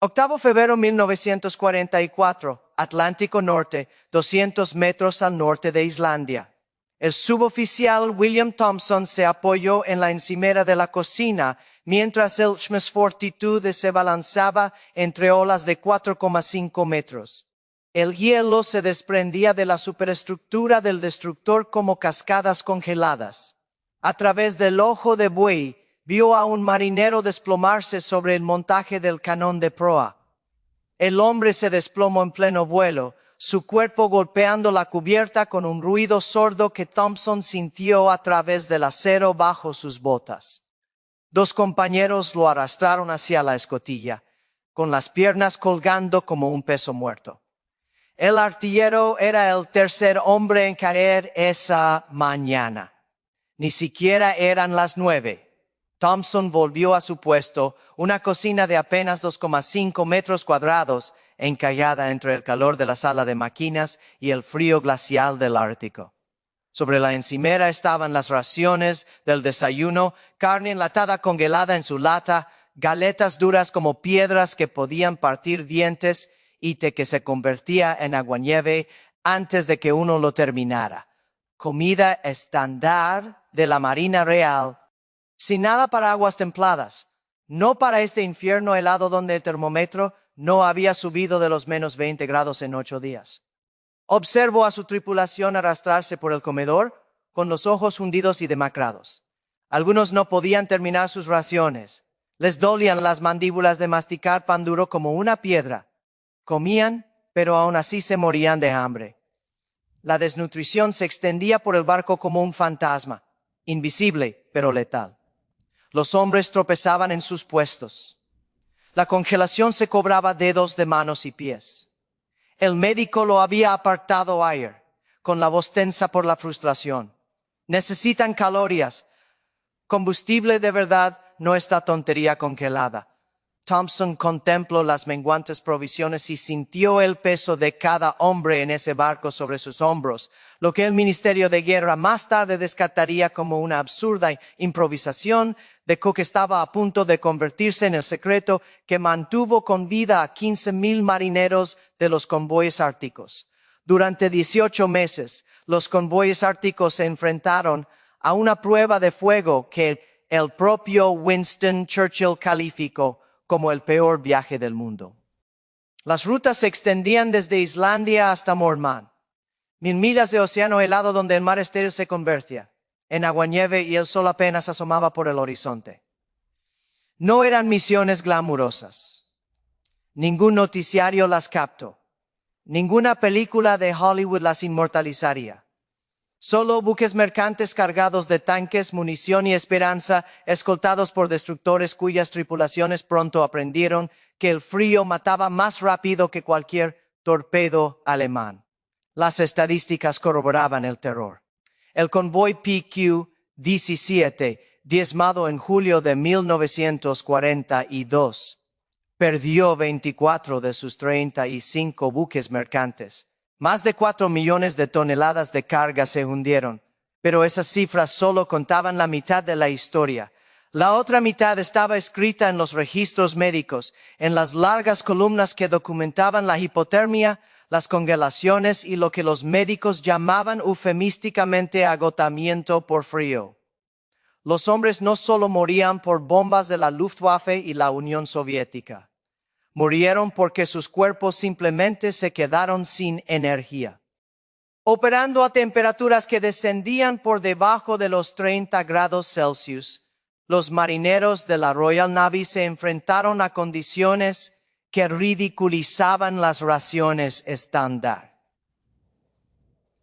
Octavo febrero 1944, Atlántico Norte, 200 metros al norte de Islandia. El suboficial William Thompson se apoyó en la encimera de la cocina mientras el HMS Fortitude se balanzaba entre olas de 4,5 metros. El hielo se desprendía de la superestructura del destructor como cascadas congeladas. A través del ojo de buey, vio a un marinero desplomarse sobre el montaje del cañón de proa. El hombre se desplomó en pleno vuelo, su cuerpo golpeando la cubierta con un ruido sordo que Thompson sintió a través del acero bajo sus botas. Dos compañeros lo arrastraron hacia la escotilla, con las piernas colgando como un peso muerto. El artillero era el tercer hombre en caer esa mañana. Ni siquiera eran las 9. Thompson volvió a su puesto, una cocina de apenas 2,5 metros cuadrados, encallada entre el calor de la sala de máquinas y el frío glacial del Ártico. Sobre la encimera estaban las raciones del desayuno, carne enlatada congelada en su lata, galetas duras como piedras que podían partir dientes y té que se convertía en aguanieve antes de que uno lo terminara. Comida estándar de la Marina Real, sin nada para aguas templadas, no para este infierno helado donde el termómetro no había subido de los menos 20 grados en 8 días. Observó a su tripulación arrastrarse por el comedor con los ojos hundidos y demacrados. Algunos no podían terminar sus raciones. Les dolían las mandíbulas de masticar pan duro como una piedra. Comían, pero aún así se morían de hambre. La desnutrición se extendía por el barco como un fantasma, invisible pero letal. Los hombres tropezaban en sus puestos. La congelación se cobraba dedos de manos y pies. El médico lo había apartado ayer, con la voz tensa por la frustración. Necesitan calorías. Combustible de verdad, no esta tontería congelada. Thompson contempló las menguantes provisiones y sintió el peso de cada hombre en ese barco sobre sus hombros, lo que el Ministerio de Guerra más tarde descartaría como una absurda improvisación de que estaba a punto de convertirse en el secreto que mantuvo con vida a 15,000 marineros de los convoyes árticos. Durante 18 meses, los convoyes árticos se enfrentaron a una prueba de fuego que el propio Winston Churchill calificó como el peor viaje del mundo. Las rutas se extendían desde Islandia hasta Mormán, 1000 millas de océano helado donde el mar estéril se convertía en aguanieve y el sol apenas asomaba por el horizonte. No eran misiones glamurosas. Ningún noticiario las captó. Ninguna película de Hollywood las inmortalizaría. Solo buques mercantes cargados de tanques, munición y esperanza, escoltados por destructores cuyas tripulaciones pronto aprendieron que el frío mataba más rápido que cualquier torpedo alemán. Las estadísticas corroboraban el terror. El convoy PQ-17, diezmado en julio de 1942, perdió 24 de sus 35 buques mercantes. Más de 4 millones de toneladas de carga se hundieron, pero esas cifras solo contaban la mitad de la historia. La otra mitad estaba escrita en los registros médicos, en las largas columnas que documentaban la hipotermia, las congelaciones y lo que los médicos llamaban eufemísticamente agotamiento por frío. Los hombres no solo morían por bombas de la Luftwaffe y la Unión Soviética. Murieron porque sus cuerpos simplemente se quedaron sin energía. Operando a temperaturas que descendían por debajo de los 30 grados Celsius, los marineros de la Royal Navy se enfrentaron a condiciones que ridiculizaban las raciones estándar.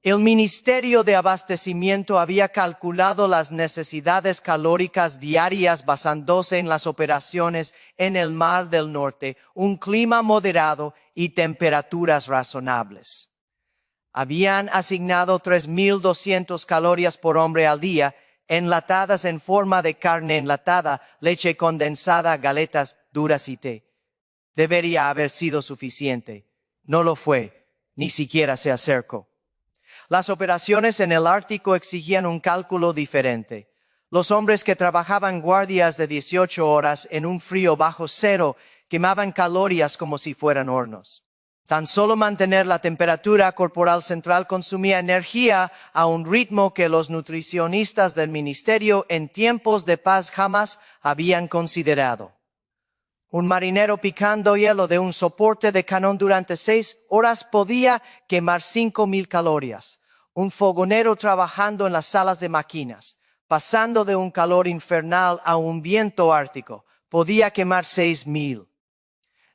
El Ministerio de Abastecimiento había calculado las necesidades calóricas diarias basándose en las operaciones en el Mar del Norte, un clima moderado y temperaturas razonables. Habían asignado 3,200 calorías por hombre al día, enlatadas en forma de carne enlatada, leche condensada, galetas duras y té. Debería haber sido suficiente. No lo fue, ni siquiera se acercó. Las operaciones en el Ártico exigían un cálculo diferente. Los hombres que trabajaban guardias de 18 horas en un frío bajo cero quemaban calorías como si fueran hornos. Tan solo mantener la temperatura corporal central consumía energía a un ritmo que los nutricionistas del ministerio en tiempos de paz jamás habían considerado. Un marinero picando hielo de un soporte de cañón durante 6 horas podía quemar 5,000 calorías. Un fogonero trabajando en las salas de máquinas, pasando de un calor infernal a un viento ártico, podía quemar 6,000.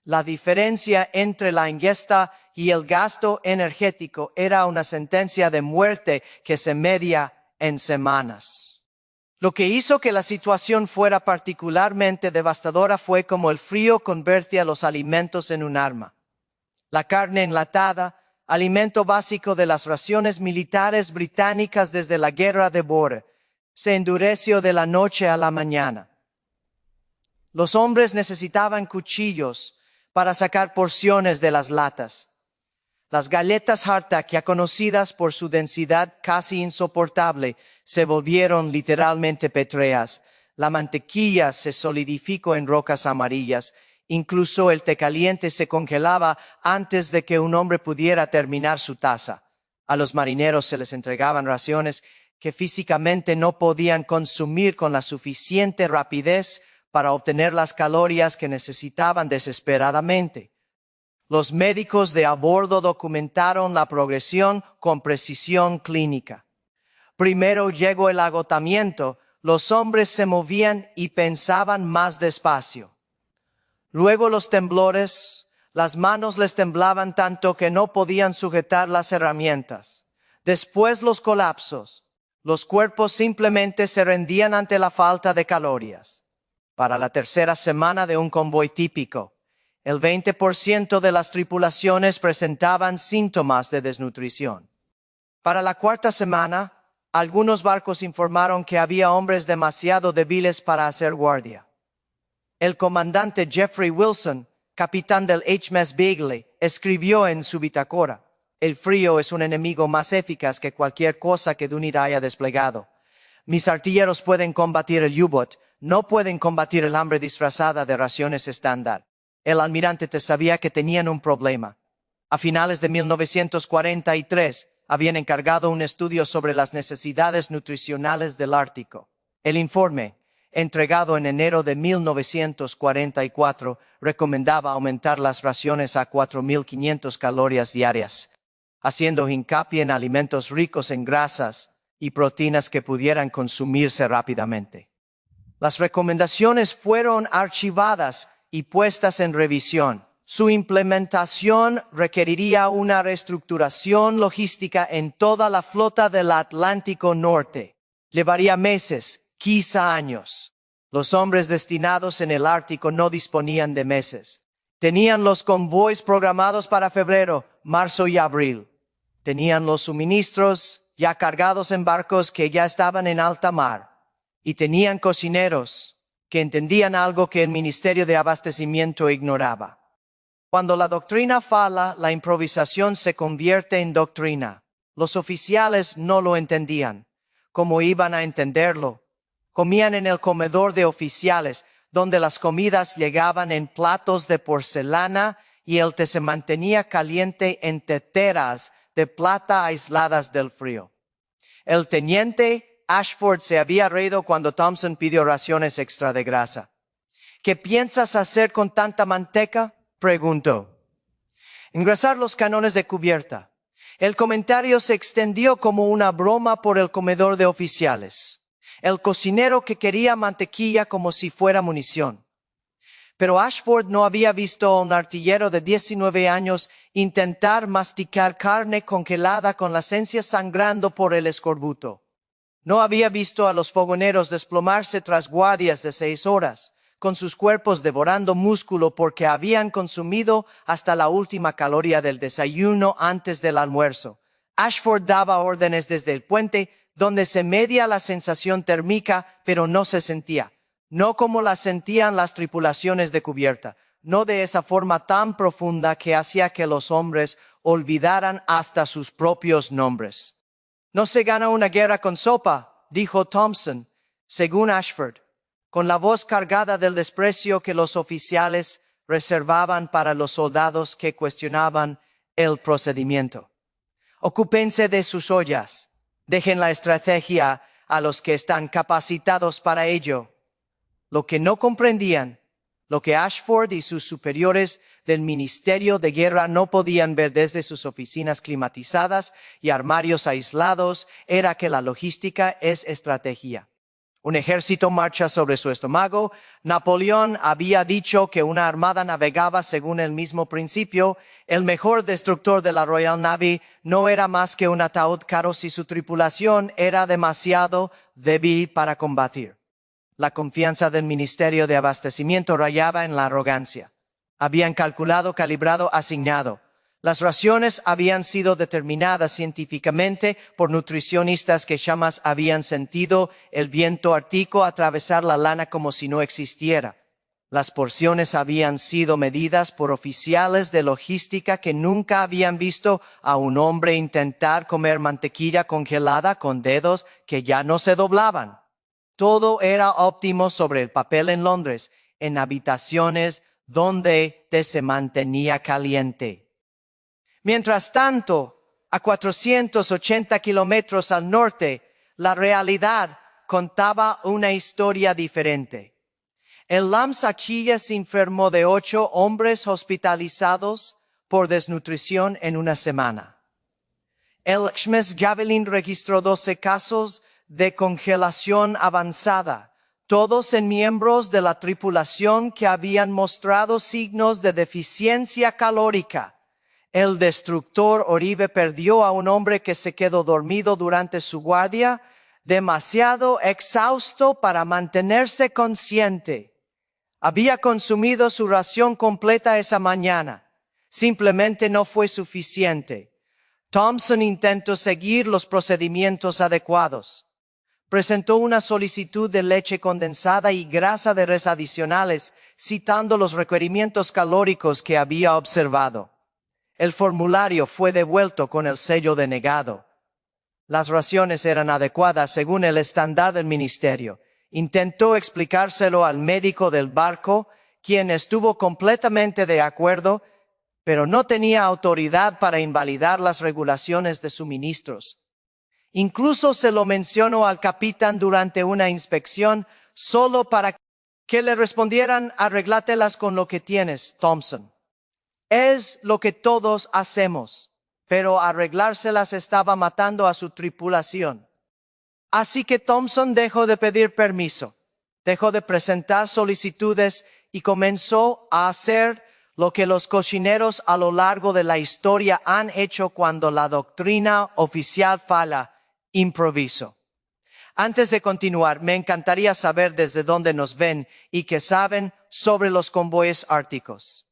La diferencia entre la ingesta y el gasto energético era una sentencia de muerte que se medía en semanas. Lo que hizo que la situación fuera particularmente devastadora fue cómo el frío convertía los alimentos en un arma. La carne enlatada, alimento básico de las raciones militares británicas desde la guerra de Boer, se endureció de la noche a la mañana. Los hombres necesitaban cuchillos para sacar porciones de las latas. Las galletas Hardtack, ya conocidas por su densidad casi insoportable, se volvieron literalmente pétreas. La mantequilla se solidificó en rocas amarillas. Incluso el té caliente se congelaba antes de que un hombre pudiera terminar su taza. A los marineros se les entregaban raciones que físicamente no podían consumir con la suficiente rapidez para obtener las calorías que necesitaban desesperadamente. Los médicos de a bordo documentaron la progresión con precisión clínica. Primero llegó el agotamiento, los hombres se movían y pensaban más despacio. Luego los temblores, las manos les temblaban tanto que no podían sujetar las herramientas. Después los colapsos, los cuerpos simplemente se rendían ante la falta de calorías. Para la tercera semana de un convoy típico, el 20% de las tripulaciones presentaban síntomas de desnutrición. Para la cuarta semana, algunos barcos informaron que había hombres demasiado débiles para hacer guardia. El comandante Jeffrey Wilson, capitán del HMS Beagley, escribió en su bitácora: «El frío es un enemigo más eficaz que cualquier cosa que Dunir haya desplegado. Mis artilleros pueden combatir el U-boat, no pueden combatir el hambre disfrazada de raciones estándar». El almirante sabía que tenían un problema. A finales de 1943, habían encargado un estudio sobre las necesidades nutricionales del Ártico. El informe, entregado en enero de 1944, recomendaba aumentar las raciones a 4,500 calorías diarias, haciendo hincapié en alimentos ricos en grasas y proteínas que pudieran consumirse rápidamente. Las recomendaciones fueron archivadas y puestas en revisión. Su implementación requeriría una reestructuración logística en toda la flota del Atlántico Norte. Llevaría meses, quizá años. Los hombres destinados en el Ártico no disponían de meses. Tenían los convoys programados para febrero, marzo y abril. Tenían los suministros ya cargados en barcos que ya estaban en alta mar. Y tenían cocineros que entendían algo que el Ministerio de Abastecimiento ignoraba. Cuando la doctrina falla, la improvisación se convierte en doctrina. Los oficiales no lo entendían. ¿Cómo iban a entenderlo? Comían en el comedor de oficiales, donde las comidas llegaban en platos de porcelana y el té se mantenía caliente en teteras de plata aisladas del frío. El teniente Ashford se había reído cuando Thompson pidió raciones extra de grasa. ¿Qué piensas hacer con tanta manteca?, preguntó. Engrasar los canones de cubierta. El comentario se extendió como una broma por el comedor de oficiales. El cocinero que quería mantequilla como si fuera munición. Pero Ashford no había visto a un artillero de 19 años intentar masticar carne congelada con las encías sangrando por el escorbuto. No había visto a los fogoneros desplomarse tras guardias de 6 horas, con sus cuerpos devorando músculo porque habían consumido hasta la última caloría del desayuno antes del almuerzo. Ashford daba órdenes desde el puente, donde se medía la sensación térmica, pero no se sentía. No como la sentían las tripulaciones de cubierta, no de esa forma tan profunda que hacía que los hombres olvidaran hasta sus propios nombres. «No se gana una guerra con sopa», dijo Thompson, según Ashford, con la voz cargada del desprecio que los oficiales reservaban para los soldados que cuestionaban el procedimiento. Ocúpense de sus ollas. Dejen la estrategia a los que están capacitados para ello. Lo que no comprendían, lo que Ashford y sus superiores del Ministerio de Guerra no podían ver desde sus oficinas climatizadas y armarios aislados, era que la logística es estrategia. Un ejército marcha sobre su estómago. Napoleón había dicho que una armada navegaba según el mismo principio. El mejor destructor de la Royal Navy no era más que un ataúd caro si su tripulación era demasiado débil para combatir. La confianza del Ministerio de Abastecimiento rayaba en la arrogancia. Habían calculado, calibrado, asignado. Las raciones habían sido determinadas científicamente por nutricionistas que jamás habían sentido el viento ártico atravesar la lana como si no existiera. Las porciones habían sido medidas por oficiales de logística que nunca habían visto a un hombre intentar comer mantequilla congelada con dedos que ya no se doblaban. Todo era óptimo sobre el papel en Londres, en habitaciones donde se mantenía caliente. Mientras tanto, a 480 kilómetros al norte, la realidad contaba una historia diferente. El Lams Achilles informó de 8 hombres hospitalizados por desnutrición en una semana. El HMS Javelin registró 12 casos de congelación avanzada, todos en miembros de la tripulación que habían mostrado signos de deficiencia calórica. El destructor Oribe perdió a un hombre que se quedó dormido durante su guardia, demasiado exhausto para mantenerse consciente. Había consumido su ración completa esa mañana. Simplemente no fue suficiente. Thompson intentó seguir los procedimientos adecuados. Presentó una solicitud de leche condensada y grasa de res adicionales, citando los requerimientos calóricos que había observado. El formulario fue devuelto con el sello denegado. Las raciones eran adecuadas según el estándar del ministerio. Intentó explicárselo al médico del barco, quien estuvo completamente de acuerdo, pero no tenía autoridad para invalidar las regulaciones de suministros. Incluso se lo mencionó al capitán durante una inspección, solo para que le respondieran: arreglátelas con lo que tienes, Thompson. Es lo que todos hacemos, pero arreglárselas estaba matando a su tripulación. Así que Thompson dejó de pedir permiso, dejó de presentar solicitudes y comenzó a hacer lo que los cocineros a lo largo de la historia han hecho cuando la doctrina oficial falla: improviso. Antes de continuar, me encantaría saber desde dónde nos ven y qué saben sobre los convoyes árticos.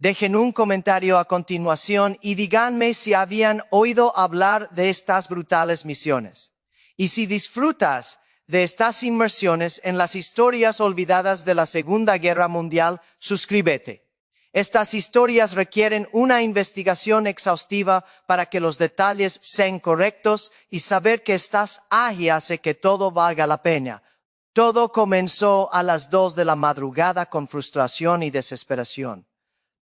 Dejen un comentario a continuación y díganme si habían oído hablar de estas brutales misiones. Y si disfrutas de estas inmersiones en las historias olvidadas de la Segunda Guerra Mundial, suscríbete. Estas historias requieren una investigación exhaustiva para que los detalles sean correctos, y saber que estás ahí hace que todo valga la pena. Todo comenzó a las 2 de la madrugada con frustración y desesperación.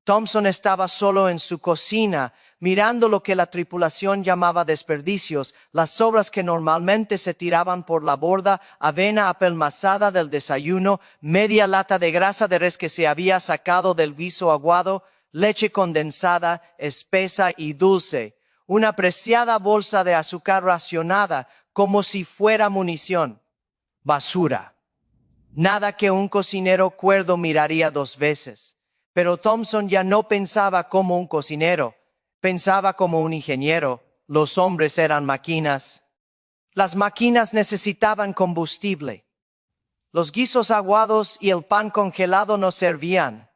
Thompson estaba solo en su cocina, mirando lo que la tripulación llamaba desperdicios, las sobras que normalmente se tiraban por la borda: avena apelmazada del desayuno, media lata de grasa de res que se había sacado del guiso aguado, leche condensada, espesa y dulce, una preciada bolsa de azúcar racionada como si fuera munición. Basura. Nada que un cocinero cuerdo miraría 2 veces. Pero Thompson ya no pensaba como un cocinero, pensaba como un ingeniero. Los hombres eran máquinas. Las máquinas necesitaban combustible. Los guisos aguados y el pan congelado no servían.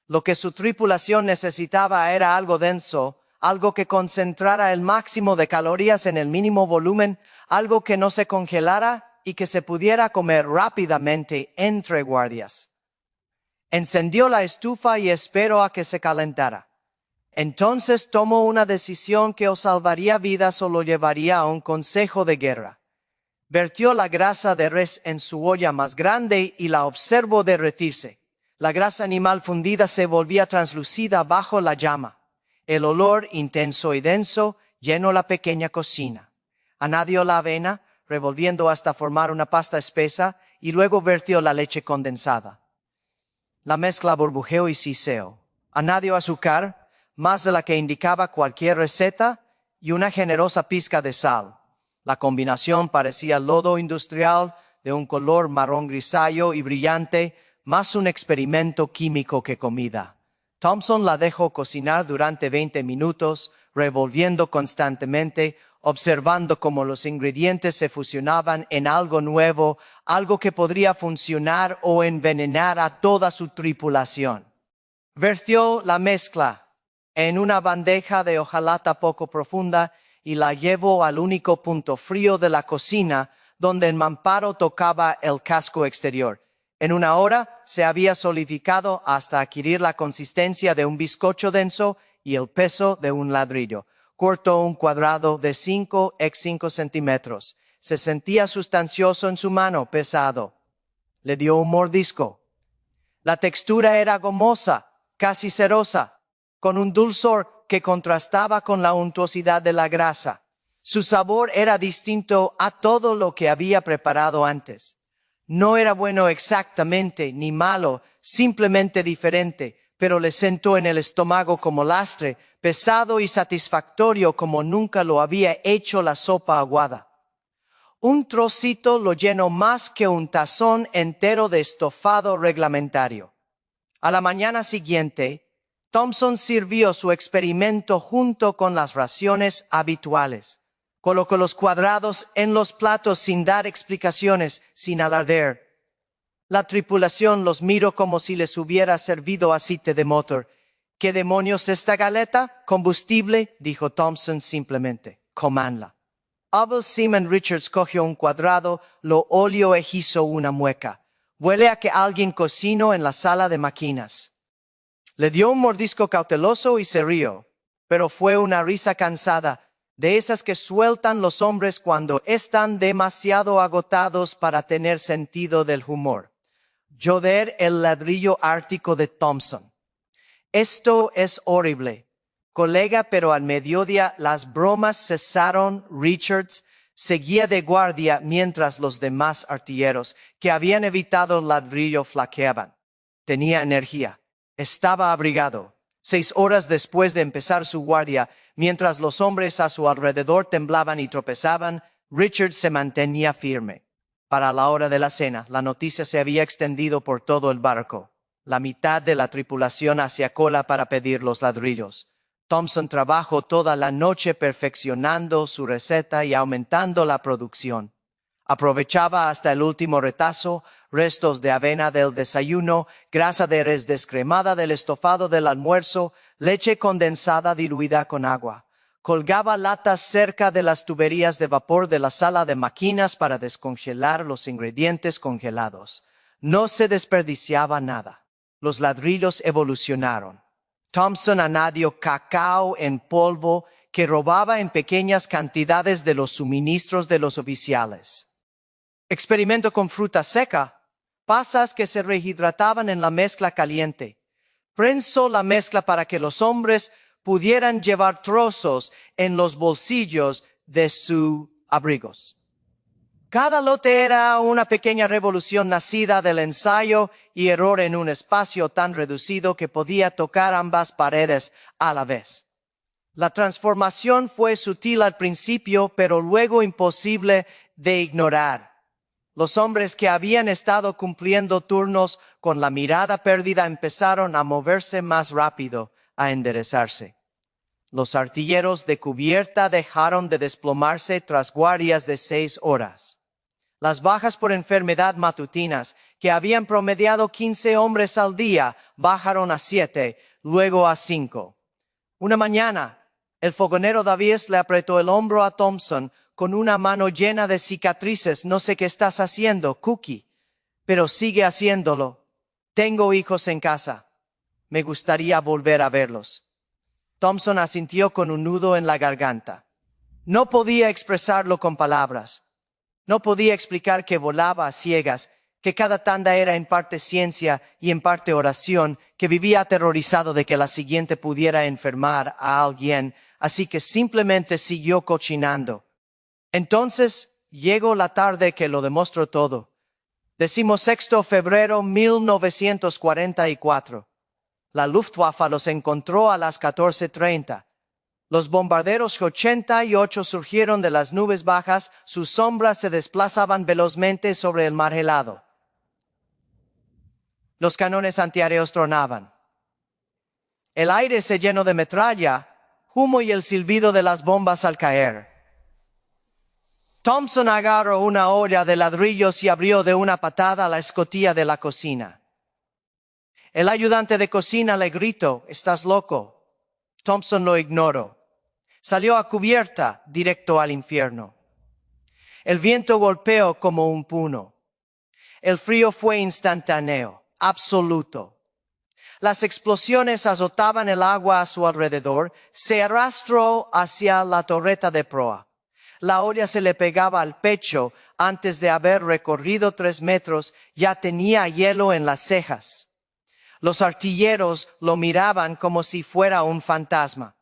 Lo que su tripulación necesitaba era algo denso, algo que concentrara el máximo de calorías en el mínimo volumen, algo que no se congelara y que se pudiera comer rápidamente entre guardias. Encendió la estufa y esperó a que se calentara. Entonces tomó una decisión que o salvaría vidas o lo llevaría a un consejo de guerra. Vertió la grasa de res en su olla más grande y la observó derretirse. La grasa animal fundida se volvía translúcida bajo la llama. El olor intenso y denso llenó la pequeña cocina. Añadió la avena, revolviendo hasta formar una pasta espesa, y luego vertió la leche condensada. La mezcla burbujeó y siseó. Añadió azúcar, más de la que indicaba cualquier receta, y una generosa pizca de sal. La combinación parecía lodo industrial de un color marrón grisáceo y brillante, más un experimento químico que comida. Thompson la dejó cocinar durante 20 minutos, revolviendo constantemente, observando cómo los ingredientes se fusionaban en algo nuevo, algo que podría funcionar o envenenar a toda su tripulación. Vertió la mezcla en una bandeja de hojalata poco profunda y la llevó al único punto frío de la cocina, donde el mamparo tocaba el casco exterior. En una hora se había solidificado hasta adquirir la consistencia de un bizcocho denso y el peso de un ladrillo. Cortó un cuadrado de 5 x 5 centímetros. Se sentía sustancioso en su mano, pesado. Le dio un mordisco. La textura era gomosa, casi cerosa, con un dulzor que contrastaba con la untuosidad de la grasa. Su sabor era distinto a todo lo que había preparado antes. No era bueno exactamente, ni malo, simplemente diferente, pero le sentó en el estómago como lastre, pesado y satisfactorio como nunca lo había hecho la sopa aguada. Un trocito lo llenó más que un tazón entero de estofado reglamentario. A la mañana siguiente, Thompson sirvió su experimento junto con las raciones habituales. Colocó los cuadrados en los platos sin dar explicaciones, sin alardear. La tripulación los miró como si les hubiera servido aceite de motor. ¿Qué demonios esta galeta? ¿Combustible? Dijo Thompson simplemente. Comanla. Abel Seaman Richards cogió un cuadrado, lo olió e hizo una mueca. Huele a que alguien cocinó en la sala de máquinas. Le dio un mordisco cauteloso y se rió, pero fue una risa cansada, de esas que sueltan los hombres cuando están demasiado agotados para tener sentido del humor. Joder el ladrillo ártico de Thompson. Esto es horrible, colega, pero al mediodía las bromas cesaron. Richards seguía de guardia mientras los demás artilleros que habían evitado el ladrillo flaqueaban. Tenía energía. Estaba abrigado. 6 horas después de empezar su guardia, mientras los hombres a su alrededor temblaban y tropezaban, Richard se mantenía firme. Para la hora de la cena, la noticia se había extendido por todo el barco. La mitad de la tripulación hacía cola para pedir los ladrillos. Thompson trabajó toda la noche perfeccionando su receta y aumentando la producción. Aprovechaba hasta el último retazo, restos de avena del desayuno, grasa de res descremada del estofado del almuerzo, leche condensada diluida con agua. Colgaba latas cerca de las tuberías de vapor de la sala de máquinas para descongelar los ingredientes congelados. No se desperdiciaba nada. Los ladrillos evolucionaron. Thompson añadió cacao en polvo que robaba en pequeñas cantidades de los suministros de los oficiales. Experimento con fruta seca. Pasas que se rehidrataban en la mezcla caliente. Prensó la mezcla para que los hombres pudieran llevar trozos en los bolsillos de sus abrigos. Cada lote era una pequeña revolución nacida del ensayo y error en un espacio tan reducido que podía tocar ambas paredes a la vez. La transformación fue sutil al principio, pero luego imposible de ignorar. Los hombres que habían estado cumpliendo turnos con la mirada perdida empezaron a moverse más rápido, a enderezarse. Los artilleros de cubierta dejaron de desplomarse tras guardias de 6 horas. Las bajas por enfermedad matutinas, que habían promediado 15 hombres al día, bajaron a 7, luego a 5. Una mañana, el fogonero Davies le apretó el hombro a Thompson con una mano llena de cicatrices. No sé qué estás haciendo, Cookie, pero sigue haciéndolo. Tengo hijos en casa. Me gustaría volver a verlos. Thompson asintió con un nudo en la garganta. No podía expresarlo con palabras. No podía explicar que volaba a ciegas, que cada tanda era en parte ciencia y en parte oración, que vivía aterrorizado de que la siguiente pudiera enfermar a alguien, así que simplemente siguió cochinando. Entonces llegó la tarde que lo demostró todo. 16 de febrero 1944. La Luftwaffe los encontró a las 14:30. Los bombarderos 88 surgieron de las nubes bajas, sus sombras se desplazaban velozmente sobre el mar helado. Los cañones antiaéreos tronaban. El aire se llenó de metralla, humo y el silbido de las bombas al caer. Thompson agarró una olla de ladrillos y abrió de una patada la escotilla de la cocina. El ayudante de cocina le gritó: «¿Estás loco?» Thompson lo ignoró. Salió a cubierta, directo al infierno. El viento golpeó como un puño. El frío fue instantáneo, absoluto. Las explosiones azotaban el agua a su alrededor, se arrastró hacia la torreta de proa. La olla se le pegaba al pecho. Antes de haber recorrido 3 metros, ya tenía hielo en las cejas. Los artilleros lo miraban como si fuera un fantasma.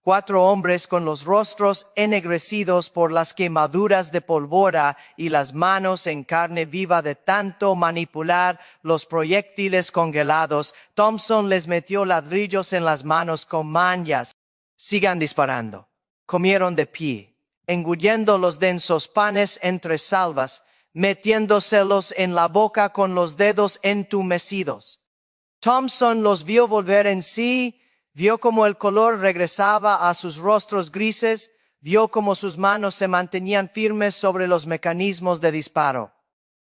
4 hombres con los rostros ennegrecidos por las quemaduras de pólvora y las manos en carne viva de tanto manipular los proyectiles congelados. Thompson les metió ladrillos en las manos con manillas. «Sigan disparando». Comieron de pie, engullendo los densos panes entre salvas, metiéndoselos en la boca con los dedos entumecidos. Thompson los vio volver en sí, vio cómo el color regresaba a sus rostros grises, vio cómo sus manos se mantenían firmes sobre los mecanismos de disparo.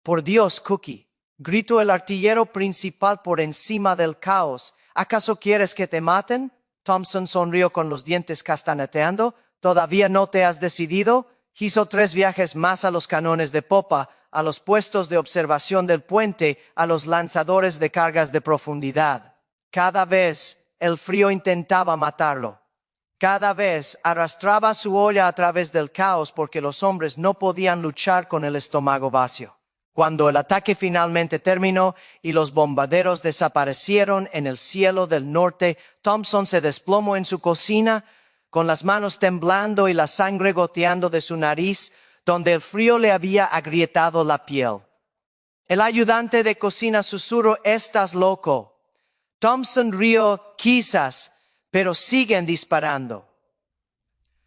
«Por Dios, Cookie», gritó el artillero principal por encima del caos. «¿Acaso quieres que te maten?» Thompson sonrió con los dientes castañeteando. «¿Todavía no te has decidido?» Hizo 3 viajes más a los canones de popa, a los puestos de observación del puente, a los lanzadores de cargas de profundidad. Cada vez el frío intentaba matarlo. Cada vez arrastraba su olla a través del caos porque los hombres no podían luchar con el estómago vacío. Cuando el ataque finalmente terminó y los bombarderos desaparecieron en el cielo del norte, Thompson se desplomó en su cocina, con las manos temblando y la sangre goteando de su nariz, donde el frío le había agrietado la piel. El ayudante de cocina susurró: «¿Estás loco?» Thompson rió: «Quizás, pero siguen disparando».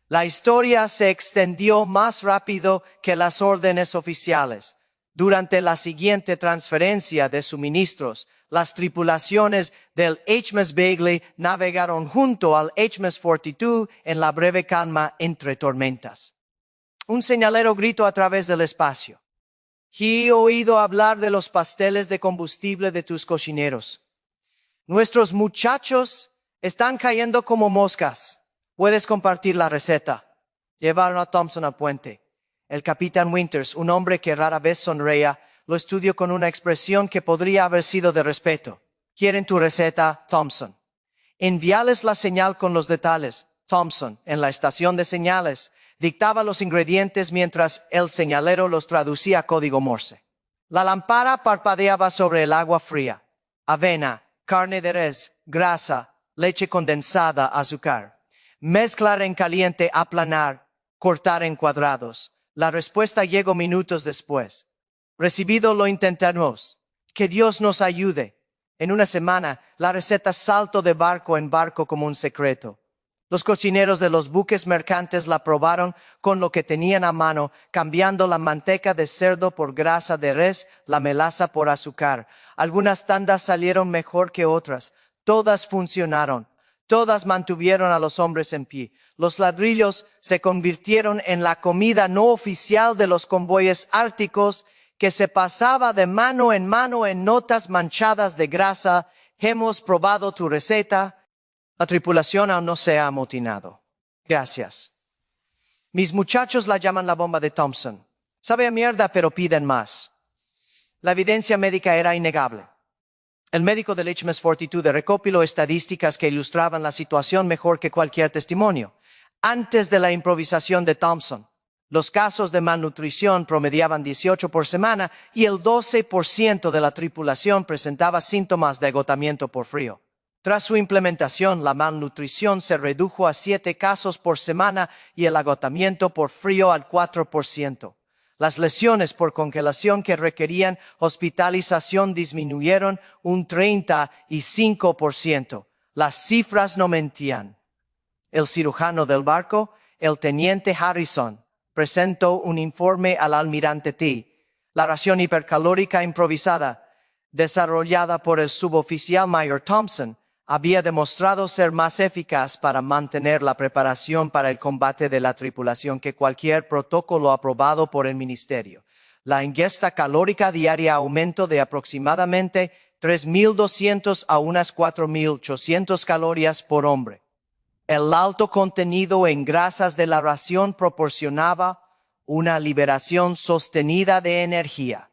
La historia se extendió más rápido que las órdenes oficiales. Durante la siguiente transferencia de suministros, las tripulaciones del HMS Bagley navegaron junto al HMS Fortitude en la breve calma entre tormentas. Un señalero gritó a través del espacio: «He oído hablar de los pasteles de combustible de tus cocineros. Nuestros muchachos están cayendo como moscas. ¿Puedes compartir la receta?» Llevaron a Thompson al puente. El capitán Winters, un hombre que rara vez sonreía, lo estudió con una expresión que podría haber sido de respeto. «¿Quieren tu receta, Thompson?» «Envíales la señal con los detalles». Thompson, en la estación de señales, dictaba los ingredientes mientras el señalero los traducía a código Morse. La lámpara parpadeaba sobre el agua fría. Avena, carne de res, grasa, leche condensada, azúcar. Mezclar en caliente, aplanar, cortar en cuadrados. La respuesta llegó minutos después. «Recibido, lo intentamos. Que Dios nos ayude». En una semana, la receta saltó de barco en barco como un secreto. Los cocineros de los buques mercantes la probaron con lo que tenían a mano, cambiando la manteca de cerdo por grasa de res, la melaza por azúcar. Algunas tandas salieron mejor que otras. Todas funcionaron. Todas mantuvieron a los hombres en pie. Los ladrillos se convirtieron en la comida no oficial de los convoyes árticos, que se pasaba de mano en notas manchadas de grasa. «Hemos probado tu receta. La tripulación aún no se ha amotinado. Gracias. Mis muchachos la llaman la bomba de Thompson. Sabe a mierda, pero piden más». La evidencia médica era innegable. El médico del HMS Fortitude recopiló estadísticas que ilustraban la situación mejor que cualquier testimonio. Antes de la improvisación de Thompson, Los casos de malnutrición promediaban 18 por semana y el 12% de la tripulación presentaba síntomas de agotamiento por frío. Tras su implementación, la malnutrición se redujo a 7 casos por semana y el agotamiento por frío al 4%. Las lesiones por congelación que requerían hospitalización disminuyeron un 35%. Las cifras no mentían. El cirujano del barco, el teniente Harrison, presentó un informe al almirante T. La ración hipercalórica improvisada, desarrollada por el suboficial mayor Thompson, había demostrado ser más eficaz para mantener la preparación para el combate de la tripulación que cualquier protocolo aprobado por el ministerio. La ingesta calórica diaria aumentó de aproximadamente 3.200 a unas 4.800 calorías por hombre. El alto contenido en grasas de la ración proporcionaba una liberación sostenida de energía.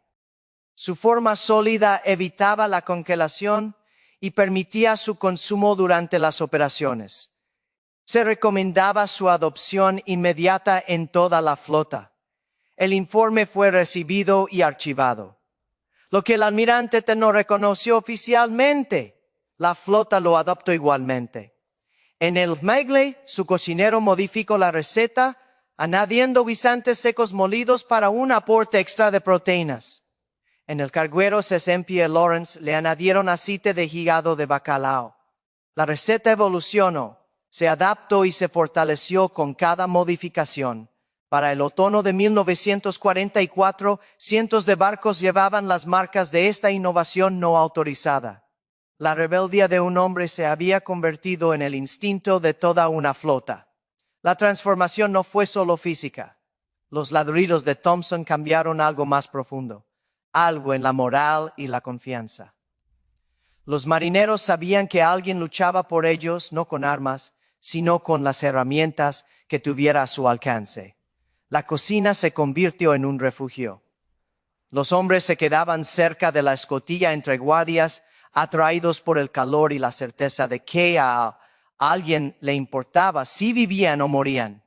Su forma sólida evitaba la congelación y permitía su consumo durante las operaciones. Se recomendaba su adopción inmediata en toda la flota. El informe fue recibido y archivado. Lo que el almirante no reconoció oficialmente, la flota lo adoptó igualmente. En el Megley, su cocinero modificó la receta, añadiendo guisantes secos molidos para un aporte extra de proteínas. En el carguero St. Lawrence le añadieron aceite de hígado de bacalao. La receta evolucionó, se adaptó y se fortaleció con cada modificación. Para el otoño de 1944, cientos de barcos llevaban las marcas de esta innovación no autorizada. La rebeldía de un hombre se había convertido en el instinto de toda una flota. La transformación no fue solo física. Los ladridos de Thompson cambiaron algo más profundo. Algo en la moral y la confianza. Los marineros sabían que alguien luchaba por ellos no con armas, sino con las herramientas que tuviera a su alcance. La cocina se convirtió en un refugio. Los hombres se quedaban cerca de la escotilla entre guardias, atraídos por el calor y la certeza de que a alguien le importaba si vivían o morían.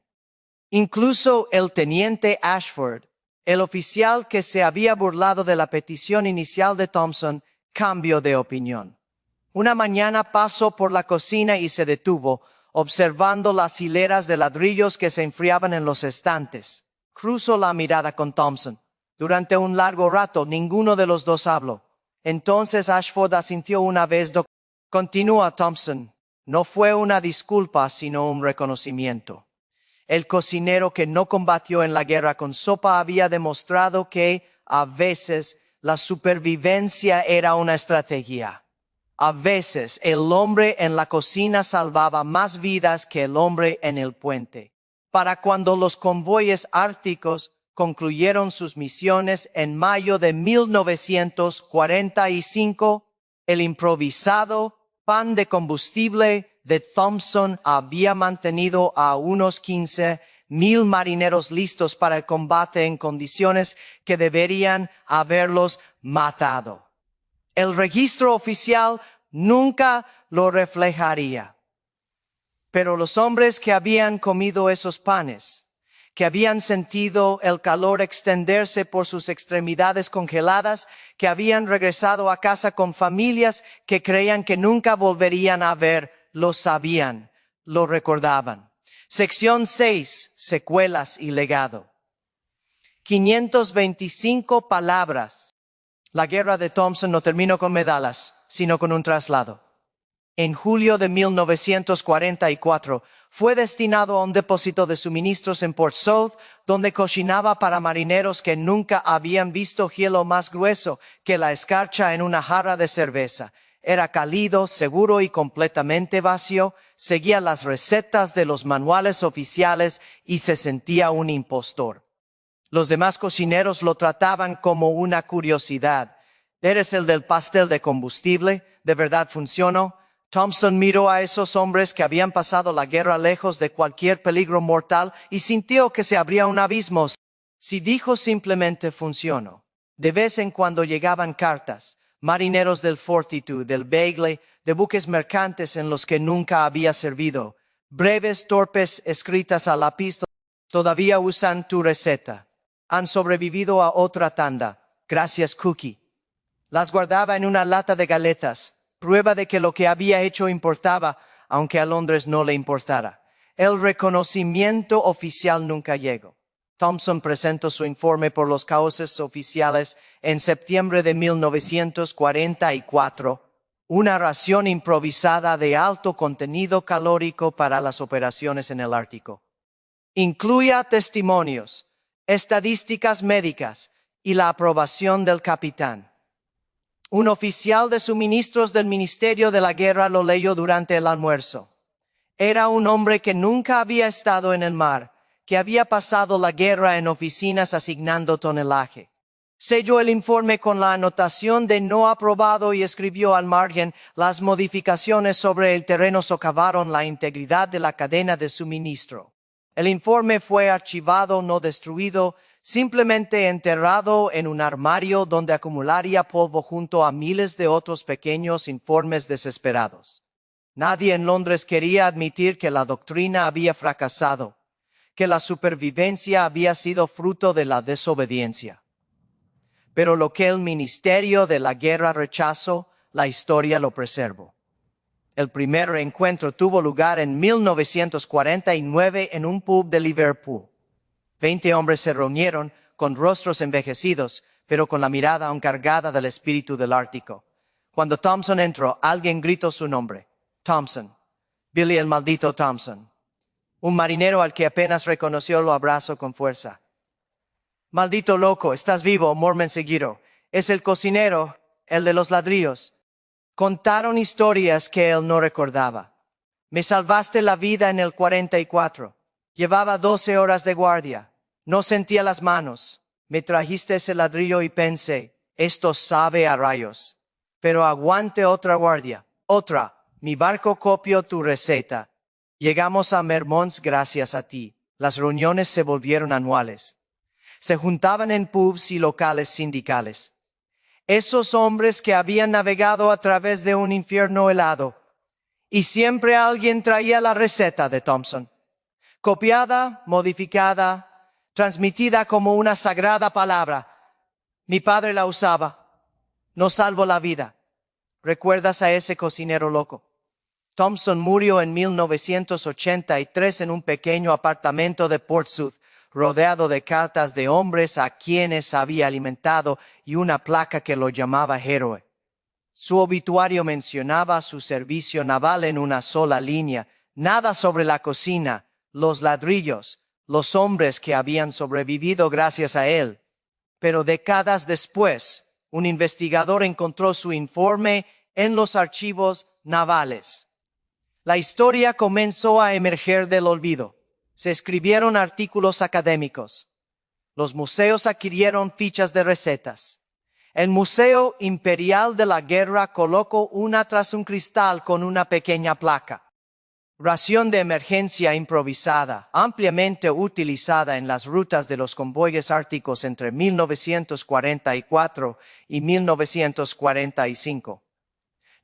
Incluso el teniente Ashford, el oficial que se había burlado de la petición inicial de Thompson, cambió de opinión. Una mañana pasó por la cocina y se detuvo, observando las hileras de ladrillos que se enfriaban en los estantes. Cruzó la mirada con Thompson. Durante un largo rato, ninguno de los dos habló. Entonces Ashford asintió una vez. Continúa Thompson. No fue una disculpa, sino un reconocimiento. El cocinero que no combatió en la guerra con sopa había demostrado que, a veces, la supervivencia era una estrategia. A veces, el hombre en la cocina salvaba más vidas que el hombre en el puente. Para cuando los convoyes árticos concluyeron sus misiones en mayo de 1945, el improvisado pan de combustible de Thompson había mantenido a unos 15,000 marineros listos para el combate en condiciones que deberían haberlos matado. El registro oficial nunca lo reflejaría. Pero los hombres que habían comido esos panes, que habían sentido el calor extenderse por sus extremidades congeladas, que habían regresado a casa con familias que creían que nunca volverían a ver, lo sabían, lo recordaban. Sección 6. Secuelas y legado. 525 palabras. La guerra de Thompson no terminó con medallas, sino con un traslado. En julio de 1944, fue destinado a un depósito de suministros en Port South, donde cocinaba para marineros que nunca habían visto hielo más grueso que la escarcha en una jarra de cerveza. Era cálido, seguro y completamente vacío, seguía las recetas de los manuales oficiales y se sentía un impostor. Los demás cocineros lo trataban como una curiosidad. ¿Eres el del pastel de combustible? ¿De verdad funcionó? Thompson miró a esos hombres que habían pasado la guerra lejos de cualquier peligro mortal y sintió que se abría un abismo. Si dijo simplemente funcionó. De vez en cuando llegaban cartas, marineros del Fortitude, del Beagle, de buques mercantes en los que nunca había servido, breves, torpes, escritas a lápiz. Todavía usan tu receta. Han sobrevivido a otra tanda. Gracias, Cookie. Las guardaba en una lata de galletas, prueba de que lo que había hecho importaba, aunque a Londres no le importara. El reconocimiento oficial nunca llegó. Thompson presentó su informe por los cauces oficiales en septiembre de 1944, una ración improvisada de alto contenido calórico para las operaciones en el Ártico. Incluía testimonios, estadísticas médicas y la aprobación del capitán. Un oficial de suministros del Ministerio de la Guerra lo leyó durante el almuerzo. Era un hombre que nunca había estado en el mar, que había pasado la guerra en oficinas asignando tonelaje. Selló el informe con la anotación de no aprobado y escribió al margen: las modificaciones sobre el terreno socavaron la integridad de la cadena de suministro. El informe fue archivado, no destruido, simplemente enterrado en un armario donde acumularía polvo junto a miles de otros pequeños informes desesperados. Nadie en Londres quería admitir que la doctrina había fracasado, que la supervivencia había sido fruto de la desobediencia. Pero lo que el Ministerio de la Guerra rechazó, la historia lo preservó. El primer encuentro tuvo lugar en 1949 en un pub de Liverpool. 20 hombres se reunieron con rostros envejecidos, pero con la mirada aún cargada del espíritu del Ártico. Cuando Thompson entró, alguien gritó su nombre. Thompson. Billy el maldito Thompson. Un marinero al que apenas reconoció lo abrazó con fuerza. Maldito loco, estás vivo, Mormon seguido. Es el cocinero, el de los ladrillos. Contaron historias que él no recordaba. Me salvaste la vida en el 44. Llevaba 12 horas de guardia. No sentía las manos. Me trajiste ese ladrillo y pensé, esto sabe a rayos. Pero aguante otra guardia. Otra. Mi barco copió tu receta. Llegamos a Mermons gracias a ti. Las reuniones se volvieron anuales. Se juntaban en pubs y locales sindicales. Esos hombres que habían navegado a través de un infierno helado. Y siempre alguien traía la receta de Thompson. Copiada, modificada, transmitida como una sagrada palabra. Mi padre la usaba. Nos salvó la vida. ¿Recuerdas a ese cocinero loco? Thompson murió en 1983 en un pequeño apartamento de Portsmouth, rodeado de cartas de hombres a quienes había alimentado y una placa que lo llamaba héroe. Su obituario mencionaba su servicio naval en una sola línea, nada sobre la cocina, los ladrillos, los hombres que habían sobrevivido gracias a él. Pero décadas después, un investigador encontró su informe en los archivos navales. La historia comenzó a emerger del olvido. Se escribieron artículos académicos. Los museos adquirieron fichas de recetas. El Museo Imperial de la Guerra colocó una tras un cristal con una pequeña placa. Ración de emergencia improvisada, ampliamente utilizada en las rutas de los convoyes árticos entre 1944 y 1945.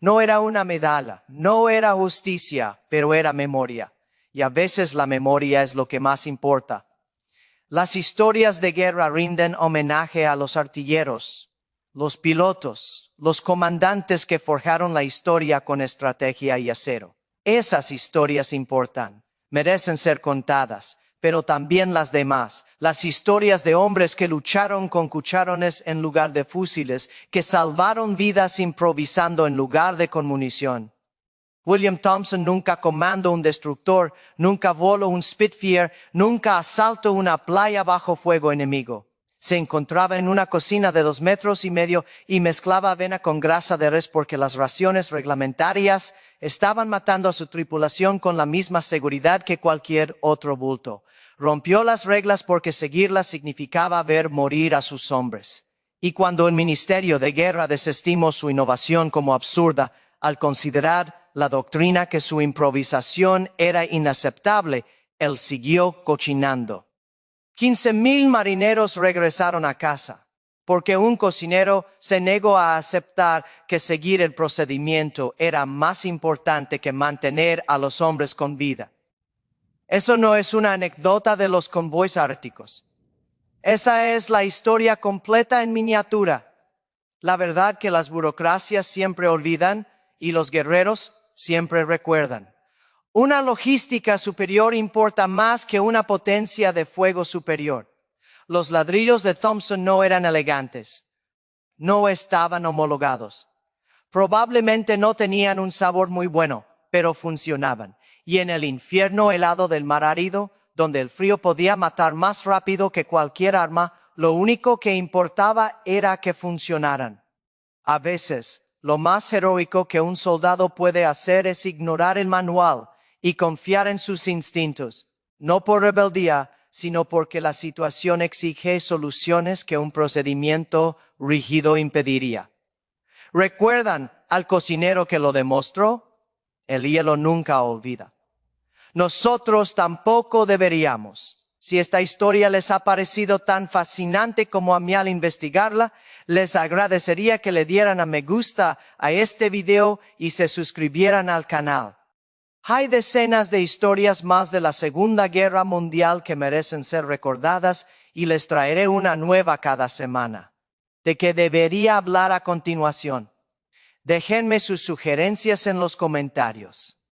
No era una medalla, no era justicia, pero era memoria. Y a veces la memoria es lo que más importa. Las historias de guerra rinden homenaje a los artilleros, los pilotos, los comandantes que forjaron la historia con estrategia y acero. Esas historias importan, merecen ser contadas, pero también las demás, las historias de hombres que lucharon con cucharones en lugar de fusiles, que salvaron vidas improvisando en lugar de con munición. William Thompson nunca comandó un destructor, nunca voló un Spitfire, nunca asaltó una playa bajo fuego enemigo. Se encontraba en una cocina de 2,5 metros y mezclaba avena con grasa de res porque las raciones reglamentarias estaban matando a su tripulación con la misma seguridad que cualquier otro bulto. Rompió las reglas porque seguirlas significaba ver morir a sus hombres. Y cuando el Ministerio de Guerra desestimó su innovación como absurda, al considerar la doctrina que su improvisación era inaceptable, él siguió cochinando. 15,000 marineros regresaron a casa, porque un cocinero se negó a aceptar que seguir el procedimiento era más importante que mantener a los hombres con vida. Eso no es una anécdota de los convoys árticos. Esa es la historia completa en miniatura. La verdad que las burocracias siempre olvidan y los guerreros siempre recuerdan. Una logística superior importa más que una potencia de fuego superior. Los ladrillos de Thompson no eran elegantes. No estaban homologados. Probablemente no tenían un sabor muy bueno, pero funcionaban. Y en el infierno helado del mar árido, donde el frío podía matar más rápido que cualquier arma, lo único que importaba era que funcionaran. A veces, lo más heroico que un soldado puede hacer es ignorar el manual y confiar en sus instintos, no por rebeldía, sino porque la situación exige soluciones que un procedimiento rígido impediría. ¿Recuerdan al cocinero que lo demostró? El hielo nunca olvida. Nosotros tampoco deberíamos. Si esta historia les ha parecido tan fascinante como a mí al investigarla, les agradecería que le dieran a me gusta a este video y se suscribieran al canal. Hay decenas de historias más de la Segunda Guerra Mundial que merecen ser recordadas y les traeré una nueva cada semana. ¿De qué debería hablar a continuación? Déjenme sus sugerencias en los comentarios.